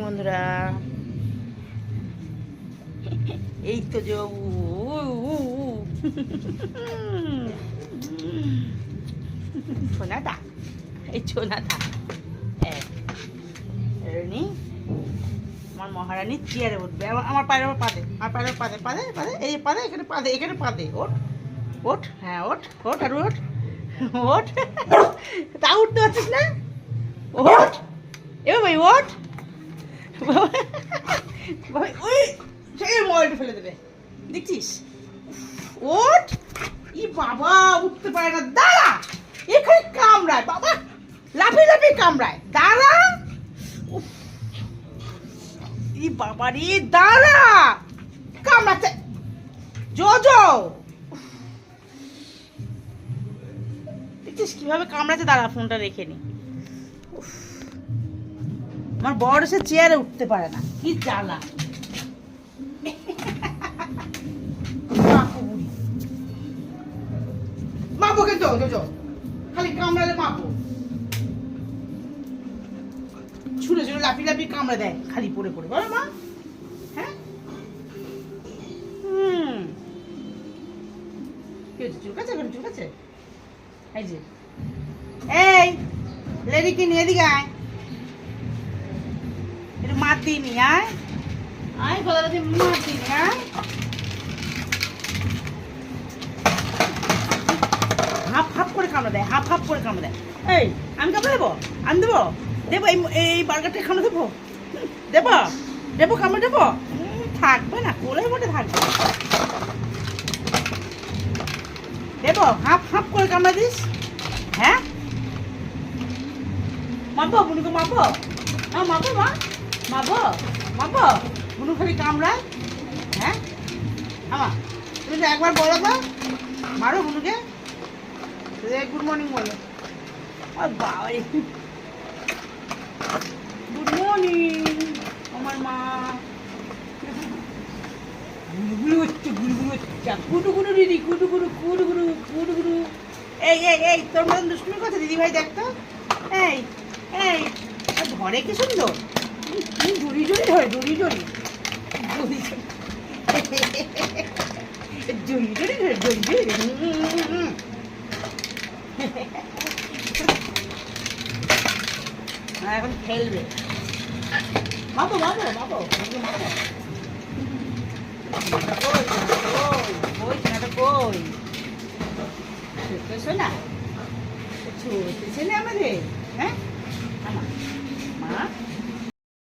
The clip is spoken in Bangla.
বন্ধুরা। এই তো যে ছোনাটা, এই ছোনাটা আমার মহারানী চেয়ারে উঠবে। আমার পায়ের ওপর পাদে, আমার পায়ের ওপর পাদে পাদে পাদে, এই পাদে, এখানে পাদে, এখানে পাদে। ওঠ ওঠ, হ্যাঁ ওঠ ওঠ, আর ওঠ ওঠ। তা উঠতে পারছিস না? ওঠ এবার ভাই, ওঠ। ওই সেই মোবাইলটা ফেলে দেবে, দেখছিস? ওঠ। ই বাবা, উঠতে পারে না। দাঁড়া, এখানে কামড়ায় বাবা, লাফিয়ে লাফিয়ে কামড়ায়। দাঁড়া। ই বাবা রে, দাঁড়া, কামড়াচ্ছে। জো দেখছিস কিভাবে কামড়াচ্ছে? দাঁড়া, ফোনটা রেখে নি। আমার বড় এসে চেয়ারে উঠতে পারে না, কি জ্বালা। মাপো কিন্তু খালি কামড়ালে মাপো। ছুড়ে ছুড়ে লাফি লাফি কামড়া দেয় খালি পড়ে পড়ে, বলো মা? হ্যাঁ, কি হচ্ছে? চুলকাচ্ছে এখন, চুলকাচ্ছে। এই যে, এই লেডিকে নিয়ে এদিকে আয়, একটু মাত দিয়ে নি। আয় আয়, গলাটা দিয়ে মাত দিয়ে নি। আয়, হাফ হাফ করে কামড়া দেয়, হাফ হাফ করে কামড়া দেয়। এই, আমি কামড়া দেবো? আমি দেবো দেবো এই বার্গারটা এখানে দেবো, দেবো দেবো, কামড়ে দেবো? থাকবে না, কোলের মধ্যে থাকবে। দেবো, হাফ হাফ করে কামড়া দিস। হ্যাঁ, মাপো বুনুকে, মাপো মাপো, মা মাপো মাপো। বুনু খালি কামড়ায়। হ্যাঁ আমা, তুমি তো একবার বলো তো, মারো বুনুকে। গুড মর্নিং বলো। আর বাবা, গুড মর্নিং আমার মা। গুলগুলু হচ্ছে, গুলগুলু হচ্ছে, গুডু গুডু দিদি, গুডু গুডু গুডু গুডু গুডু গুডু। এই এই এই, তোর মতন দুষ্টুমি করছে দিদি ভাই, দেখতো। এই এই, ধরে কি সুন্দর, জড়ি জড়ি ধরে, জড়ি জড়ি জড়ি জড়ি জড়ি ধরে, জড়ি জড়ি। এখন খেলবে। মাপো মাপো মাপো মাপো। কই ছেলেটা, কই ছোট না, ছোট ছেলে আমাদের। হ্যাঁ, মা